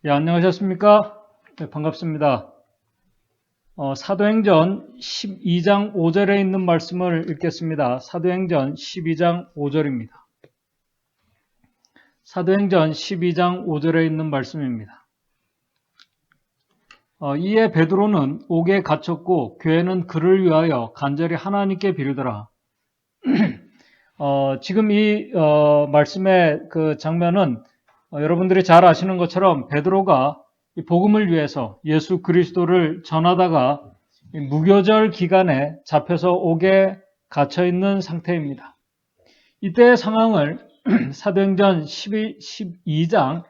예, 안녕하셨습니까? 네, 반갑습니다. 사도행전 12장 5절에 있는 말씀을 읽겠습니다. 사도행전 12장 5절입니다. 사도행전 12장 5절에 있는 말씀입니다. 이에 베드로는 옥에 갇혔고 교회는 그를 위하여 간절히 하나님께 비르더라. 지금 이 말씀의 그 장면은 여러분들이 잘 아시는 것처럼 베드로가 이 복음을 위해서 예수 그리스도를 전하다가 무교절 기간에 잡혀서 옥에 갇혀 있는 상태입니다. 이때의 상황을 사도행전 12장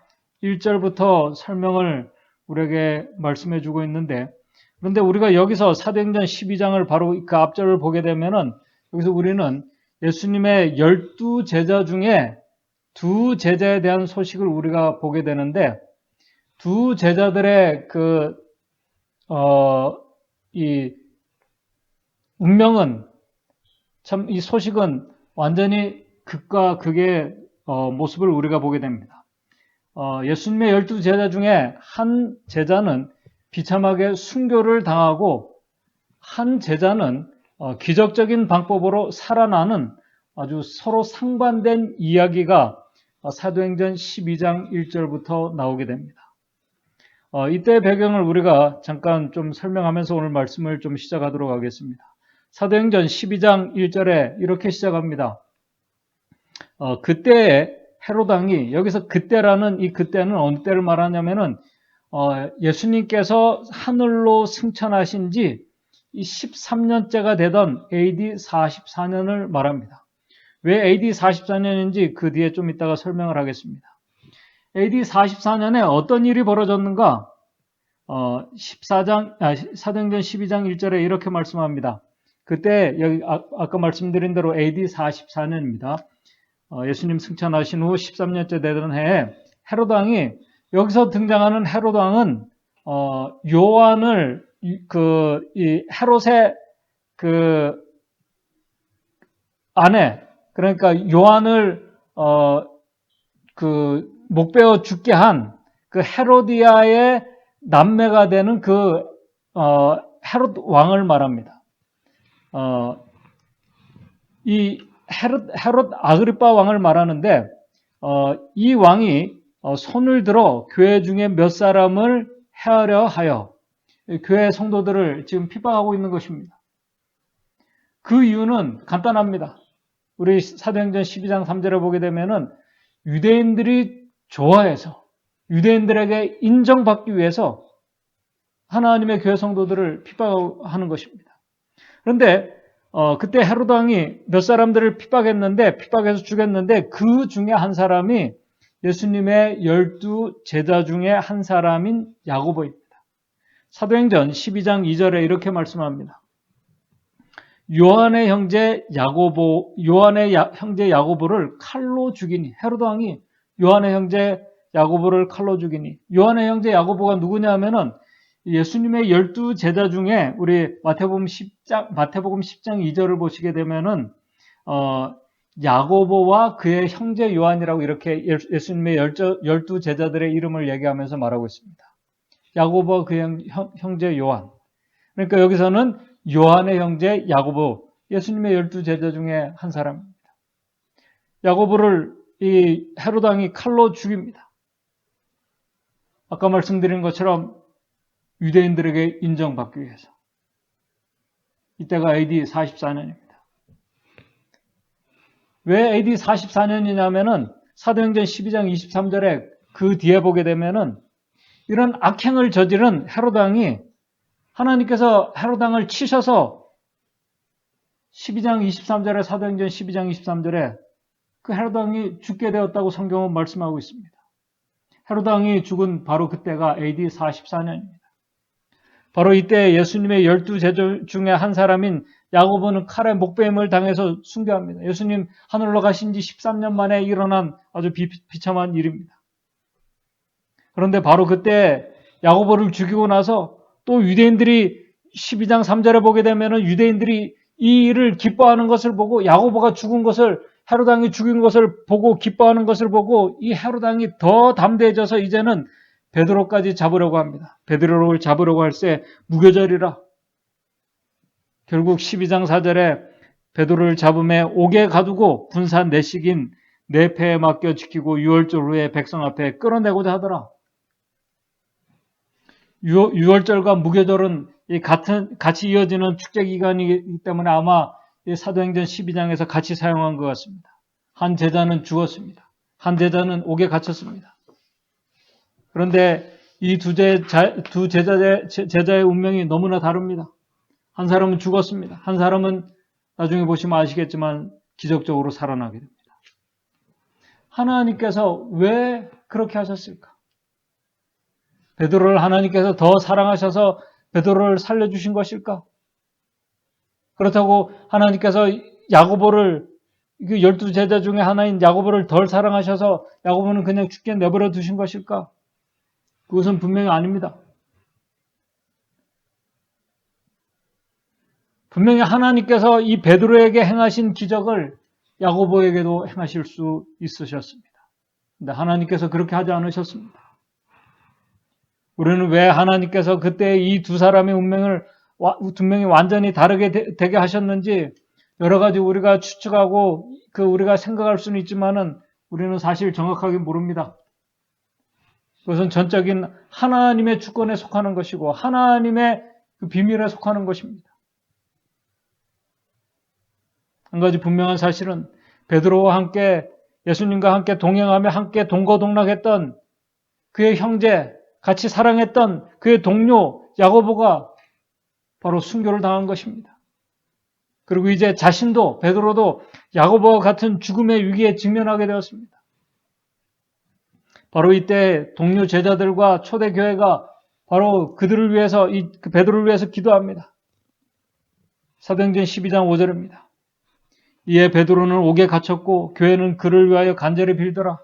1절부터 설명을 우리에게 말씀해 주고 있는데, 그런데 우리가 여기서 사도행전 12장을 바로 그 앞절을 보게 되면은 여기서 우리는 예수님의 12제자 중에 두 제자에 대한 소식을 우리가 보게 되는데, 두 제자들의 이 운명은 참, 이 소식은 완전히 극과 극의 모습을 우리가 보게 됩니다. 예수님의 12제자 중에 한 제자는 비참하게 순교를 당하고, 한 제자는 기적적인 방법으로 살아나는 아주 서로 상반된 이야기가 사도행전 12장 1절부터 나오게 됩니다. 이때의 배경을 우리가 잠깐 좀 설명하면서 오늘 말씀을 좀 시작하도록 하겠습니다. 사도행전 12장 1절에 이렇게 시작합니다. 그때에 헤롯 왕이, 여기서 그때라는 이 그때는 어느 때를 말하냐면은 예수님께서 하늘로 승천하신 지 13년째가 되던 AD 44년을 말합니다. 왜 AD 44년인지 그 뒤에 좀 이따가 설명을 하겠습니다. AD 44년에 어떤 일이 벌어졌는가? 사도행전 12장 1절에 이렇게 말씀합니다. 그때 여기 아까 말씀드린 대로 AD 44년입니다. 예수님 승천하신 후 13년째 되던 해에 헤롯 왕이, 여기서 등장하는 헤롯 왕은 요한을 이 헤롯의 그 아내, 그러니까 요한을 목베어 죽게 한 그 헤로디아의 남매가 되는 헤롯 왕을 말합니다. 이 헤롯 아그리파 왕을 말하는데, 이 왕이 손을 들어 교회 중에 몇 사람을 해하려 하여 교회 성도들을 지금 핍박하고 있는 것입니다. 그 이유는 간단합니다. 우리 사도행전 12장 3절에 보게 되면은 유대인들이 좋아해서, 유대인들에게 인정받기 위해서 하나님의 교회 성도들을 핍박하는 것입니다. 그런데 그때 헤롯 왕이 몇 사람들을 핍박해서 죽였는데, 그 중에 한 사람이 예수님의 12제자 중에 한 사람인 야고보입니다. 사도행전 12장 2절에 이렇게 말씀합니다. 요한의 형제 야고보를 칼로 죽이니, 헤롯 왕이 요한의 형제 야고보를 칼로 죽이니, 요한의 형제 야고보가 누구냐 하면은 예수님의 12제자 중에 우리 마태복음 10장 2절을 보시게 되면은 야고보와 그의 형제 요한이라고 이렇게 예수님의 12제자들의 이름을 얘기하면서 말하고 있습니다. 야고보와 그의 형제 요한. 그러니까 여기서는 요한의 형제 야고보, 예수님의 12제자 중에 한 사람입니다. 야고보를 이 헤롯 왕이 칼로 죽입니다. 아까 말씀드린 것처럼 유대인들에게 인정받기 위해서. 이때가 AD 44년입니다. 왜 AD 44년이냐면은 사도행전 12장 23절에 그 뒤에 보게 되면은 이런 악행을 저지른 헤롯 왕이, 하나님께서 헤롯 왕을 치셔서 12장 23절에, 사도행전 12장 23절에 그 헤롯 왕이 죽게 되었다고 성경은 말씀하고 있습니다. 헤롯 왕이 죽은 바로 그때가 AD 44년입니다. 바로 이때 예수님의 12제자 중에 한 사람인 야고보는 칼에 목베임을 당해서 순교합니다. 예수님 하늘로 가신 지 13년 만에 일어난 아주 비참한 일입니다. 그런데 바로 그때 야고보를 죽이고 나서 또 유대인들이 12장 3절에 보게 되면은 유대인들이 이 일을 기뻐하는 것을 보고, 야고보가 죽은 것을, 헤롯 왕이 죽인 것을 보고 기뻐하는 것을 보고, 이 헤롯 왕이 더 담대해져서 이제는 베드로까지 잡으려고 합니다. 베드로를 잡으려고 할새 무교절이라. 결국 12장 4절에 베드로를 잡음에 옥에 가두고 군사 내식인 내패에 맡겨 지키고 6월절 후에 백성 앞에 끌어내고자 하더라. 6월절과 무교절은 같이 이어지는 축제 기간이기 때문에 아마 사도행전 12장에서 같이 사용한 것 같습니다. 한 제자는 죽었습니다. 한 제자는 옥에 갇혔습니다. 그런데 이 두 제자의 운명이 너무나 다릅니다. 한 사람은 죽었습니다. 한 사람은 나중에 보시면 아시겠지만 기적적으로 살아나게 됩니다. 하나님께서 왜 그렇게 하셨을까? 베드로를 하나님께서 더 사랑하셔서 베드로를 살려주신 것일까? 그렇다고 하나님께서 야고보를 12제자 중에 하나인 야고보를 덜 사랑하셔서 야고보는 그냥 죽게 내버려 두신 것일까? 그것은 분명히 아닙니다. 분명히 하나님께서 이 베드로에게 행하신 기적을 야고보에게도 행하실 수 있으셨습니다. 근데 하나님께서 그렇게 하지 않으셨습니다. 우리는 왜 하나님께서 그때 이 두 사람의 운명을 두 명이 완전히 다르게 되게 하셨는지 여러 가지 우리가 추측하고 우리가 생각할 수는 있지만은 우리는 사실 정확하게 모릅니다. 그것은 전적인 하나님의 주권에 속하는 것이고 하나님의 그 비밀에 속하는 것입니다. 한 가지 분명한 사실은 베드로와 함께 예수님과 함께 동행하며 함께 동거동락했던 그의 형제, 같이 사랑했던 그의 동료 야고보가 바로 순교를 당한 것입니다. 그리고 이제 자신도 베드로도 야고보와 같은 죽음의 위기에 직면하게 되었습니다. 바로 이때 동료 제자들과 초대교회가 바로 그들을 위해서 베드로를 위해서 기도합니다. 사도행전 12장 5절입니다. 이에 베드로는 옥에 갇혔고 교회는 그를 위하여 간절히 빌더라.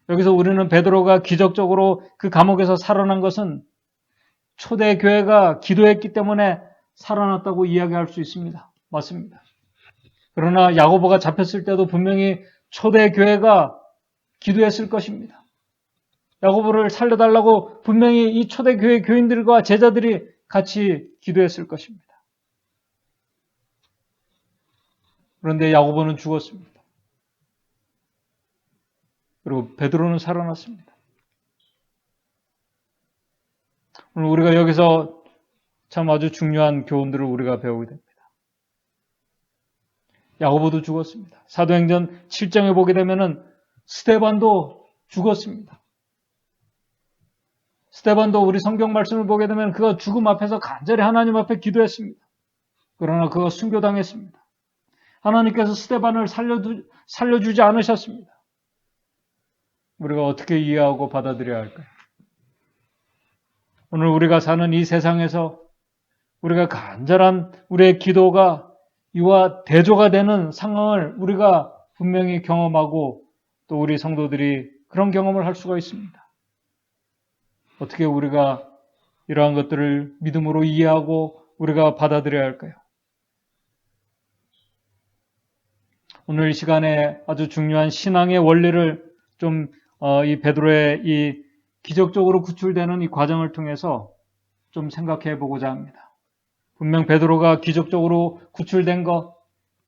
여기서 우리는 베드로가 기적적으로 그 감옥에서 살아난 것은 초대교회가 기도했기 때문에 살아났다고 이야기할 수 있습니다. 맞습니다. 그러나 야고보가 잡혔을 때도 분명히 초대교회가 기도했을 것입니다. 야고보를 살려달라고 분명히 이 초대교회 교인들과 제자들이 같이 기도했을 것입니다. 그런데 야고보는 죽었습니다. 그리고 베드로는 살아났습니다. 오늘 우리가 여기서 참 아주 중요한 교훈들을 우리가 배우게 됩니다. 야고보도 죽었습니다. 사도행전 7장에 보게 되면은 스데반도 죽었습니다. 스데반도 우리 성경 말씀을 보게 되면 그가 죽음 앞에서 간절히 하나님 앞에 기도했습니다. 그러나 그가 순교당했습니다. 하나님께서 스데반을 살려주지 않으셨습니다. 우리가 어떻게 이해하고 받아들여야 할까요? 오늘 우리가 사는 이 세상에서 우리가 간절한 우리의 기도가 이와 대조가 되는 상황을 우리가 분명히 경험하고 또 우리 성도들이 그런 경험을 할 수가 있습니다. 어떻게 우리가 이러한 것들을 믿음으로 이해하고 우리가 받아들여야 할까요? 오늘 이 시간에 아주 중요한 신앙의 원리를 좀 이 베드로의 이 기적적으로 구출되는 이 과정을 통해서 좀 생각해 보고자 합니다. 분명 베드로가 기적적으로 구출된 것,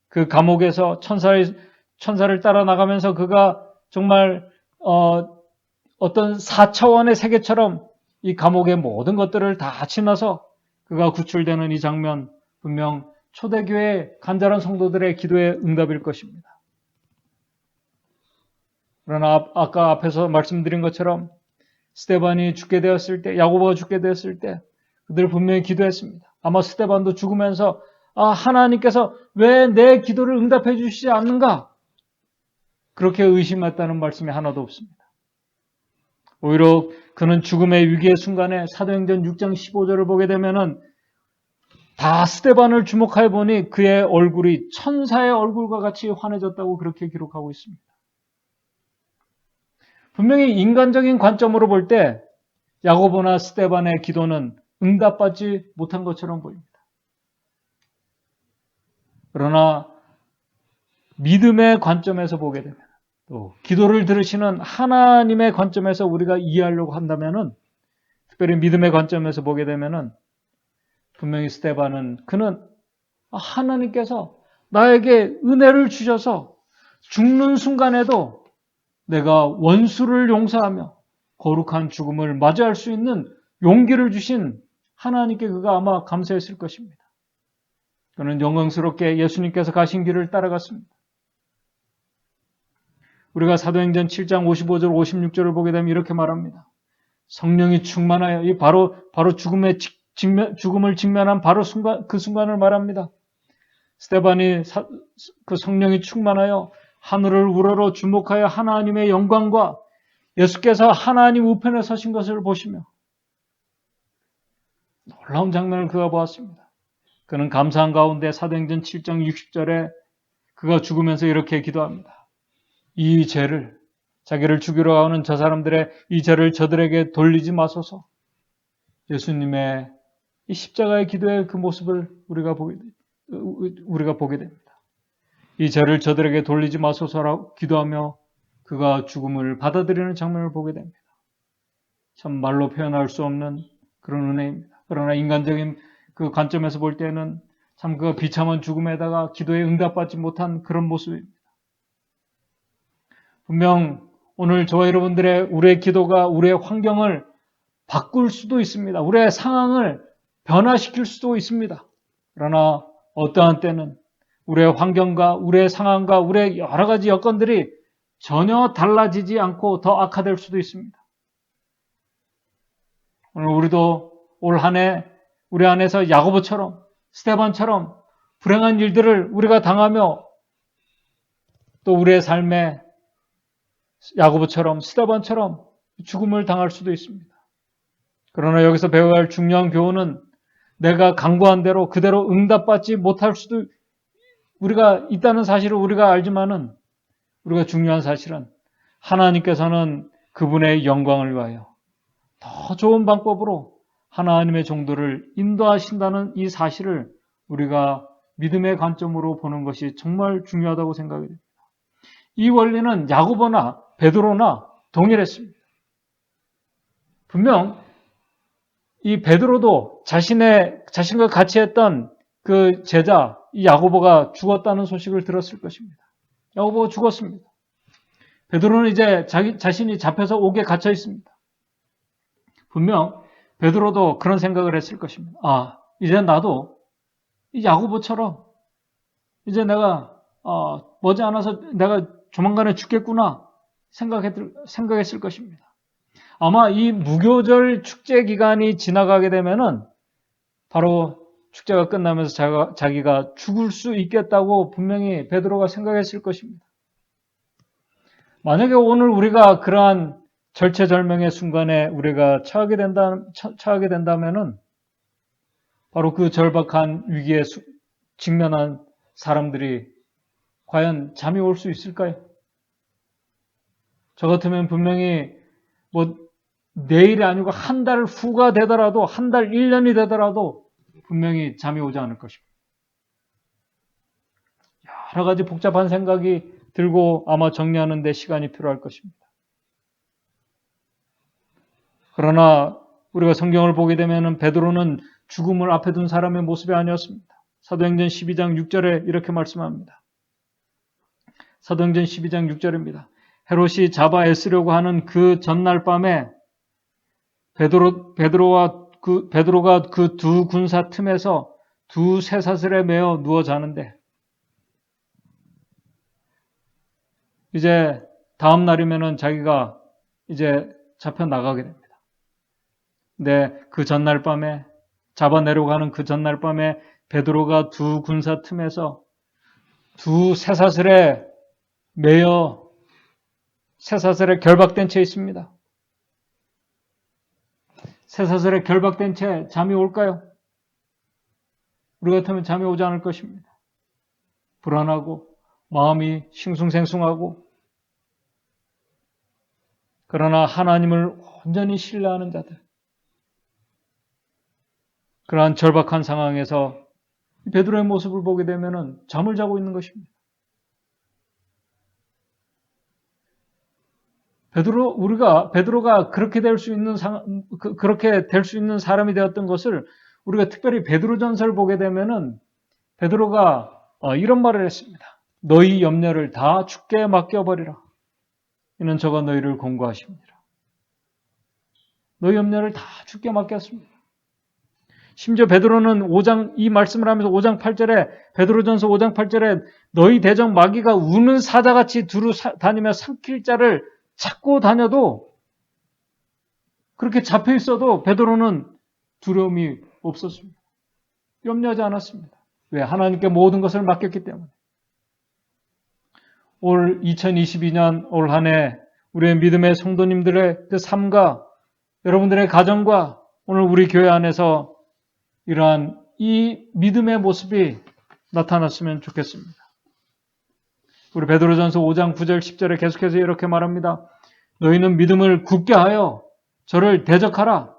그 감옥에서 천사를 따라 나가면서 그가 정말 어떤 4차원의 세계처럼 이 감옥의 모든 것들을 다 지나서 그가 구출되는 이 장면, 분명 초대교회 간절한 성도들의 기도의 응답일 것입니다. 그러나 아까 앞에서 말씀드린 것처럼 스데반이 죽게 되었을 때, 야고보가 죽게 되었을 때 그들 분명히 기도했습니다. 아마 스데반도 죽으면서 하나님께서 왜 내 기도를 응답해 주시지 않는가? 그렇게 의심했다는 말씀이 하나도 없습니다. 오히려 그는 죽음의 위기의 순간에 사도행전 6장 15절을 보게 되면은 다 스데반을 주목해 보니 그의 얼굴이 천사의 얼굴과 같이 환해졌다고 그렇게 기록하고 있습니다. 분명히 인간적인 관점으로 볼 때 야고보나 스데반의 기도는 응답받지 못한 것처럼 보입니다. 그러나 믿음의 관점에서 보게 되면 또 기도를 들으시는 하나님의 관점에서 우리가 이해하려고 한다면은, 특별히 믿음의 관점에서 보게 되면은, 분명히 스데반은 그는 하나님께서 나에게 은혜를 주셔서 죽는 순간에도 내가 원수를 용서하며 거룩한 죽음을 맞이할 수 있는 용기를 주신 하나님께 그가 아마 감사했을 것입니다. 그는 영광스럽게 예수님께서 가신 길을 따라갔습니다. 우리가 사도행전 7장 55절 56절을 보게 되면 이렇게 말합니다. 성령이 충만하여, 이 바로 죽음을 직면한 바로 그 순간을 말합니다. 스데반이 그 성령이 충만하여 하늘을 우러러 주목하여 하나님의 영광과 예수께서 하나님 우편에 서신 것을 보시며 놀라운 장면을 그가 보았습니다. 그는 감사한 가운데 사도행전 7장 60절에 그가 죽으면서 이렇게 기도합니다. 이 죄를, 자기를 죽이러 가는 저 사람들의 이 죄를 저들에게 돌리지 마소서. 예수님의 이 십자가의 기도의 그 모습을 우리가 보게 됩니다. 이 죄를 저들에게 돌리지 마소서라고 기도하며 그가 죽음을 받아들이는 장면을 보게 됩니다. 참 말로 표현할 수 없는 그런 은혜입니다. 그러나 인간적인 그 관점에서 볼 때는 참 그 비참한 죽음에다가 기도에 응답받지 못한 그런 모습입니다. 분명 오늘 저와 여러분들의 우리의 기도가 우리의 환경을 바꿀 수도 있습니다. 우리의 상황을 변화시킬 수도 있습니다. 그러나 어떠한 때는 우리의 환경과 우리의 상황과 우리의 여러 가지 여건들이 전혀 달라지지 않고 더 악화될 수도 있습니다. 오늘 우리도 올 한 해 우리 안에서 야고보처럼 스데반처럼 불행한 일들을 우리가 당하며 또 우리의 삶에 야고보처럼 스데반처럼 죽음을 당할 수도 있습니다. 그러나 여기서 배워야 할 중요한 교훈은 내가 간구한 대로 그대로 응답받지 못할 수도 우리가 있다는 사실을 우리가 알지만은 우리가 중요한 사실은 하나님께서는 그분의 영광을 위하여 더 좋은 방법으로 하나님의 종들을 인도하신다는 이 사실을 우리가 믿음의 관점으로 보는 것이 정말 중요하다고 생각이 됩니다. 이 원리는 야고보나 베드로나 동일했습니다. 분명 이 베드로도 자신과 같이 했던 그 제자 이 야고보가 죽었다는 소식을 들었을 것입니다. 야고보가 죽었습니다. 베드로는 이제 자신이 잡혀서 옥에 갇혀 있습니다. 분명 베드로도 그런 생각을 했을 것입니다. 이제 나도 이 야고보처럼 이제 내가 머지않아서 내가 조만간에 죽겠구나 생각했을 것입니다. 아마 이 무교절 축제 기간이 지나가게 되면은 바로 축제가 끝나면서 자기가 죽을 수 있겠다고 분명히 베드로가 생각했을 것입니다. 만약에 오늘 우리가 그러한 절체절명의 순간에 우리가 처하게 된다면은 바로 그 절박한 위기에 직면한 사람들이 과연 잠이 올 수 있을까요? 저 같으면 분명히 내일이 아니고 한 달 후가 되더라도 한 달, 1년이 되더라도 분명히 잠이 오지 않을 것입니다. 여러 가지 복잡한 생각이 들고 아마 정리하는 데 시간이 필요할 것입니다. 그러나 우리가 성경을 보게 되면 베드로는 죽음을 앞에 둔 사람의 모습이 아니었습니다. 사도행전 12장 6절에 이렇게 말씀합니다. 사도행전 12장 6절입니다. 헤롯이 잡아 애쓰려고 하는 그 전날 밤에 베드로가 그 두 군사 틈에서 두 쇠사슬에 매어 누워 자는데 이제 다음 날이면은 자기가 이제 잡혀 나가게 됩니다. 근데 그 전날 밤에 잡아내려고 하는 그 전날 밤에 베드로가 두 군사 틈에서 두 쇠사슬에 매여 쇠사슬에 결박된 채 있습니다. 쇠사슬에 결박된 채 잠이 올까요? 우리 같으면 잠이 오지 않을 것입니다. 불안하고 마음이 싱숭생숭하고 그러나 하나님을 온전히 신뢰하는 자들 그러한 절박한 상황에서 베드로의 모습을 보게 되면 잠을 자고 있는 것입니다. 베드로가 그렇게 될 수 있는 그렇게 될 수 있는 사람이 되었던 것을 우리가 특별히 베드로전서를 보게 되면은 베드로가 이런 말을 했습니다. 너희 염려를 다 주께 맡겨버리라. 이는 저가 너희를 공고하십니다. 너희 염려를 다 주께 맡겼습니다. 심지어 베드로는 이 말씀을 하면서 5장 8절에 베드로전서 5장 8절에 너희 대적 마귀가 우는 사자같이 두루 다니며 삼킬 자를 찾고 다녀도 그렇게 잡혀 있어도 베드로는 두려움이 없었습니다. 염려하지 않았습니다. 왜? 하나님께 모든 것을 맡겼기 때문에. 올 2022년 올 한 해 우리의 믿음의 성도님들의 그 삶과 여러분들의 가정과 오늘 우리 교회 안에서 이러한 이 믿음의 모습이 나타났으면 좋겠습니다. 우리 베드로전서 5장 9절 10절에 계속해서 이렇게 말합니다. 너희는 믿음을 굳게 하여 저를 대적하라.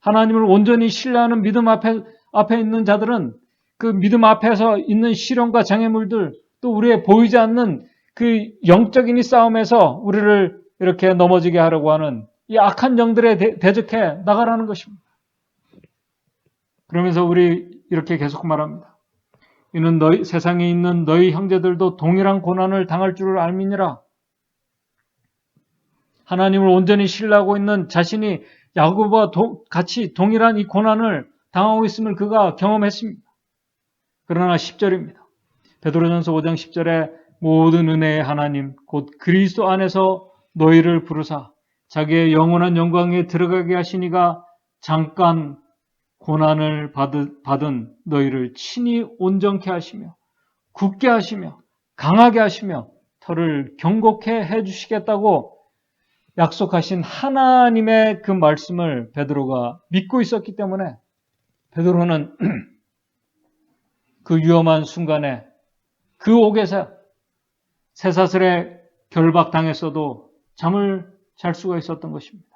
하나님을 온전히 신뢰하는 믿음 앞에 있는 자들은 그 믿음 앞에서 있는 시련과 장애물들 또 우리의 보이지 않는 그 영적인 이 싸움에서 우리를 이렇게 넘어지게 하려고 하는 이 악한 영들에 대적해 나가라는 것입니다. 그러면서 우리 이렇게 계속 말합니다. 이는 세상에 있는 너희 형제들도 동일한 고난을 당할 줄을 알미니라. 하나님을 온전히 신뢰하고 있는 자신이 야고보와 같이 동일한 이 고난을 당하고 있음을 그가 경험했습니다. 그러나 10절입니다. 베드로전서 5장 10절에 모든 은혜의 하나님 곧 그리스도 안에서 너희를 부르사 자기의 영원한 영광에 들어가게 하시니가 잠깐 고난을 받은 너희를 친히 온전케 하시며 굳게 하시며 강하게 하시며 터를 경고케 해주시겠다고 약속하신 하나님의 그 말씀을 베드로가 믿고 있었기 때문에 베드로는 그 위험한 순간에 그 옥에서 쇠사슬에 결박당했어도 잠을 잘 수가 있었던 것입니다.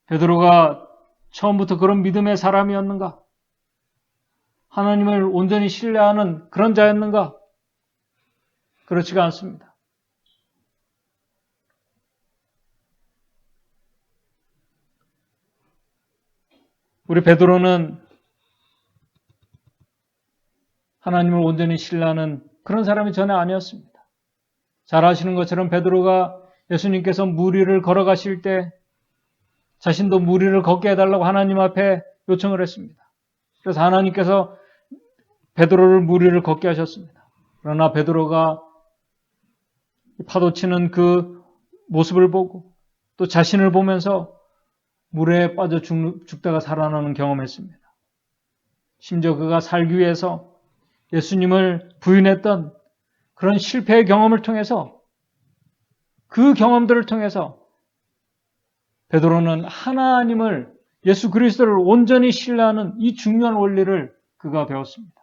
베드로가 처음부터 그런 믿음의 사람이었는가? 하나님을 온전히 신뢰하는 그런 자였는가? 그렇지가 않습니다. 우리 베드로는 하나님을 온전히 신뢰하는 그런 사람이 전혀 아니었습니다. 잘 아시는 것처럼 베드로가 예수님께서 물 위를 걸어가실 때 자신도 물 위를 걷게 해달라고 하나님 앞에 요청을 했습니다. 그래서 하나님께서 베드로를 물 위를 걷게 하셨습니다. 그러나 베드로가 파도치는 그 모습을 보고 또 자신을 보면서 물에 빠져 죽다가 살아나는 경험했습니다. 심지어 그가 살기 위해서 예수님을 부인했던 그런 실패의 경험을 통해서 그 경험들을 통해서 베드로는 하나님을 예수 그리스도를 온전히 신뢰하는 이 중요한 원리를 그가 배웠습니다.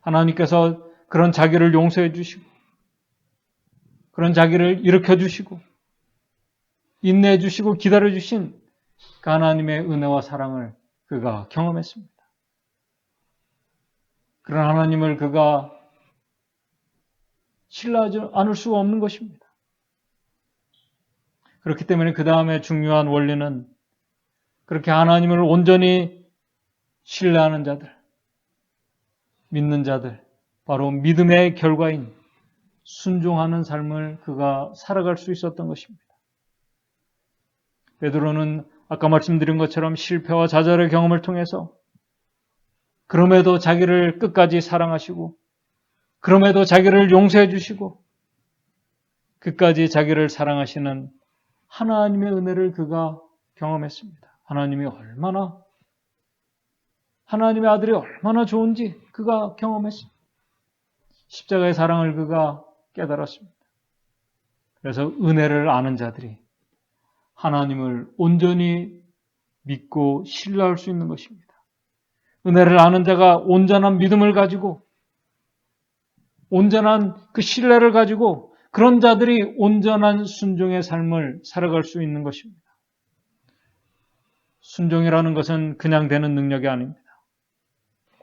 하나님께서 그런 자기를 용서해 주시고 그런 자기를 일으켜 주시고 인내해 주시고 기다려 주신 그 하나님의 은혜와 사랑을 그가 경험했습니다. 그런 하나님을 그가 신뢰하지 않을 수가 없는 것입니다. 그렇기 때문에 그 다음에 중요한 원리는 그렇게 하나님을 온전히 신뢰하는 자들, 믿는 자들, 바로 믿음의 결과인 순종하는 삶을 그가 살아갈 수 있었던 것입니다. 베드로는 아까 말씀드린 것처럼 실패와 좌절의 경험을 통해서 그럼에도 자기를 끝까지 사랑하시고 그럼에도 자기를 용서해 주시고 끝까지 자기를 사랑하시는 하나님의 은혜를 그가 경험했습니다. 하나님의 아들이 얼마나 좋은지 그가 경험했습니다. 십자가의 사랑을 그가 깨달았습니다. 그래서 은혜를 아는 자들이 하나님을 온전히 믿고 신뢰할 수 있는 것입니다. 은혜를 아는 자가 온전한 믿음을 가지고 온전한 그 신뢰를 가지고 그런 자들이 온전한 순종의 삶을 살아갈 수 있는 것입니다. 순종이라는 것은 그냥 되는 능력이 아닙니다.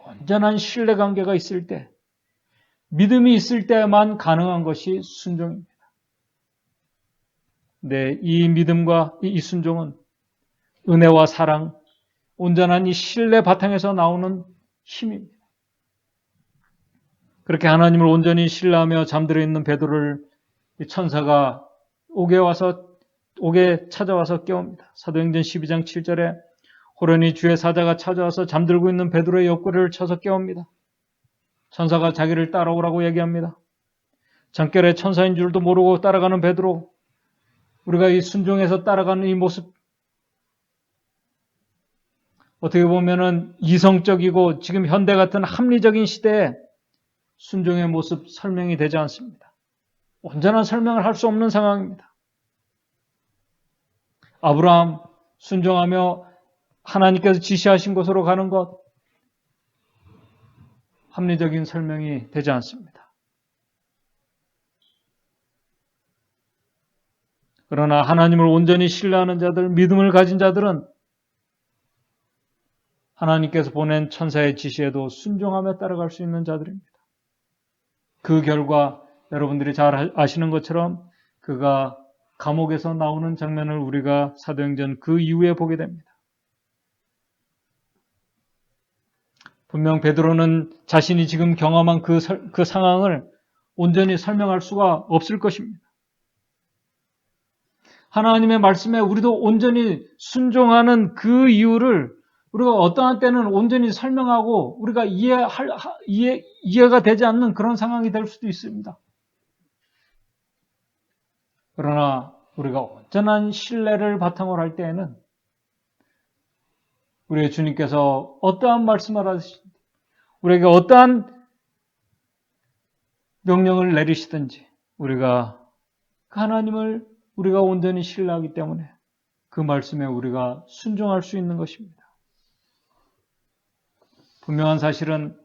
온전한 신뢰관계가 있을 때 믿음이 있을 때만 가능한 것이 순종입니다. 네, 이 믿음과 이 순종은 은혜와 사랑, 온전한 이 신뢰 바탕에서 나오는 힘입니다. 그렇게 하나님을 온전히 신뢰하며 잠들어 있는 베드로를 천사가 옥에 찾아와서 깨웁니다. 사도행전 12장 7절에 호련히 주의 사자가 찾아와서 잠들고 있는 베드로의 옆구리를 쳐서 깨웁니다. 천사가 자기를 따라오라고 얘기합니다. 잠결에 천사인 줄도 모르고 따라가는 베드로, 우리가 이 순종해서 따라가는 이 모습, 어떻게 보면은 이성적이고 지금 현대 같은 합리적인 시대에 순종의 모습 설명이 되지 않습니다. 온전한 설명을 할 수 없는 상황입니다. 아브라함 순종하며 하나님께서 지시하신 곳으로 가는 것, 합리적인 설명이 되지 않습니다. 그러나 하나님을 온전히 신뢰하는 자들, 믿음을 가진 자들은 하나님께서 보낸 천사의 지시에도 순종하며 따라갈 수 있는 자들입니다. 그 결과 여러분들이 잘 아시는 것처럼 그가 감옥에서 나오는 장면을 우리가 사도행전 그 이후에 보게 됩니다. 분명 베드로는 자신이 지금 경험한 그 상황을 온전히 설명할 수가 없을 것입니다. 하나님의 말씀에 우리도 온전히 순종하는 그 이유를 우리가 어떠한 때는 온전히 설명하고 우리가 이해가 되지 않는 그런 상황이 될 수도 있습니다. 그러나 우리가 온전한 신뢰를 바탕으로 할 때에는 우리의 주님께서 어떠한 말씀을 하시든지 우리에게 어떠한 명령을 내리시든지 우리가 그 하나님을 우리가 온전히 신뢰하기 때문에 그 말씀에 우리가 순종할 수 있는 것입니다. 분명한 사실은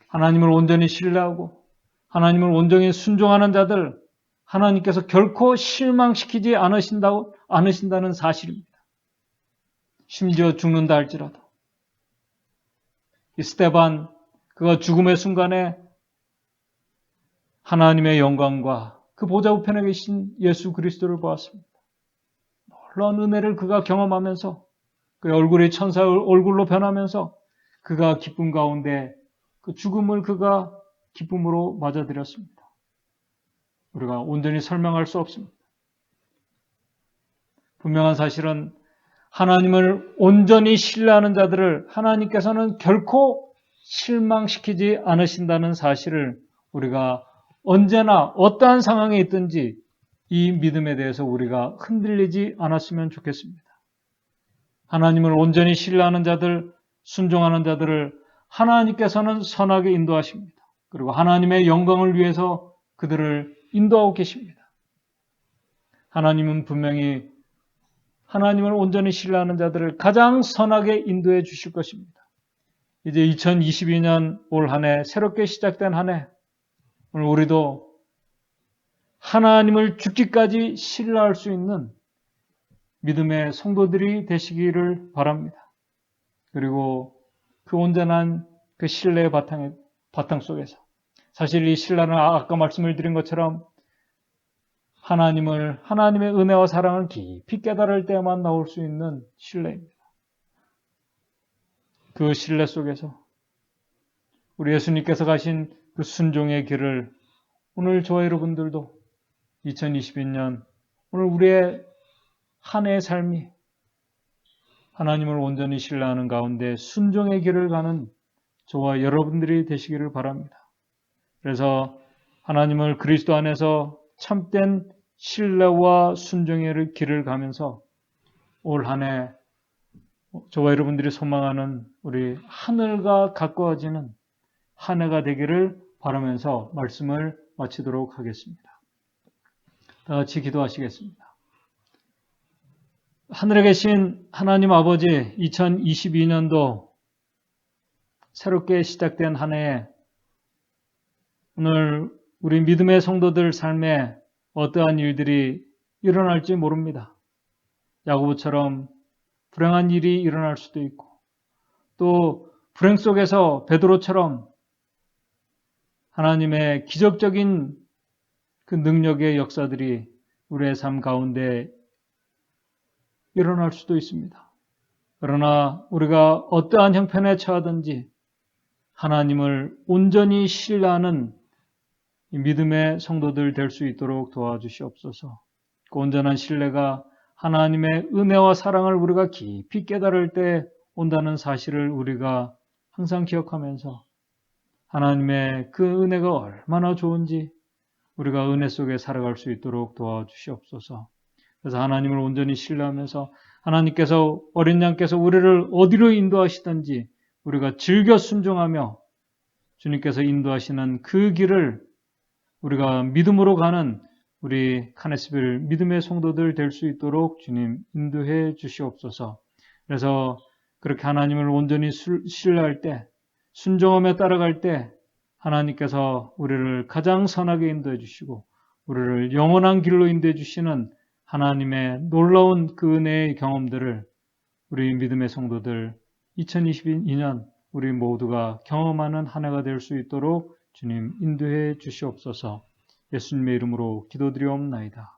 하나님을 온전히 신뢰하고 하나님을 온전히 순종하는 자들 하나님께서 결코 실망시키지 않으신다는 사실입니다. 심지어 죽는다 할지라도 이 스데반 그가 죽음의 순간에 하나님의 영광과 그 보좌 우편에 계신 예수 그리스도를 보았습니다. 놀라운 은혜를 그가 경험하면서 그의 얼굴이 천사의 얼굴로 변하면서 그가 기쁨 가운데 그 죽음을 그가 기쁨으로 맞아들였습니다. 우리가 온전히 설명할 수 없습니다. 분명한 사실은 하나님을 온전히 신뢰하는 자들을 하나님께서는 결코 실망시키지 않으신다는 사실을 우리가 언제나 어떠한 상황에 있든지 이 믿음에 대해서 우리가 흔들리지 않았으면 좋겠습니다. 하나님을 온전히 신뢰하는 자들, 순종하는 자들을 하나님께서는 선하게 인도하십니다. 그리고 하나님의 영광을 위해서 그들을 인도하고 계십니다. 하나님은 분명히 하나님을 온전히 신뢰하는 자들을 가장 선하게 인도해 주실 것입니다. 이제 2022년 올 한 해, 새롭게 시작된 한 해, 오늘 우리도 하나님을 죽기까지 신뢰할 수 있는 믿음의 성도들이 되시기를 바랍니다. 그리고 그 온전한 그 신뢰의 바탕 속에서 사실 이 신뢰는 아까 말씀을 드린 것처럼 하나님의 은혜와 사랑을 깊이 깨달을 때만 나올 수 있는 신뢰입니다. 그 신뢰 속에서 우리 예수님께서 가신 그 순종의 길을 오늘 저와 여러분들도 2022년 오늘 우리의 한 해의 삶이 하나님을 온전히 신뢰하는 가운데 순종의 길을 가는 저와 여러분들이 되시기를 바랍니다. 그래서 하나님을 그리스도 안에서 참된 신뢰와 순종의 길을 가면서 올 한 해 저와 여러분들이 소망하는 우리 하늘과 가까워지는 한 해가 되기를 바라면서 말씀을 마치도록 하겠습니다. 다 같이 기도하시겠습니다. 하늘에 계신 하나님 아버지, 2022년도 새롭게 시작된 한 해에 오늘 우리 믿음의 성도들 삶에 어떠한 일들이 일어날지 모릅니다. 야고보처럼 불행한 일이 일어날 수도 있고 또 불행 속에서 베드로처럼 하나님의 기적적인 그 능력의 역사들이 우리의 삶 가운데 일어날 수도 있습니다. 그러나 우리가 어떠한 형편에 처하든지 하나님을 온전히 신뢰하는 믿음의 성도들 될 수 있도록 도와주시옵소서. 그 온전한 신뢰가 하나님의 은혜와 사랑을 우리가 깊이 깨달을 때 온다는 사실을 우리가 항상 기억하면서 하나님의 그 은혜가 얼마나 좋은지 우리가 은혜 속에 살아갈 수 있도록 도와주시옵소서. 그래서 하나님을 온전히 신뢰하면서 하나님께서 어린 양께서 우리를 어디로 인도하시든지 우리가 즐겨 순종하며 주님께서 인도하시는 그 길을 우리가 믿음으로 가는 우리 카네스빌 믿음의 성도들 될 수 있도록 주님 인도해 주시옵소서. 그래서 그렇게 하나님을 온전히 신뢰할 때, 순종하며 따라갈 때 하나님께서 우리를 가장 선하게 인도해 주시고 우리를 영원한 길로 인도해 주시는 하나님의 놀라운 그 은혜의 경험들을 우리 믿음의 성도들 2022년 우리 모두가 경험하는 한 해가 될 수 있도록 주님 인도해 주시옵소서. 예수님의 이름으로 기도드리옵나이다.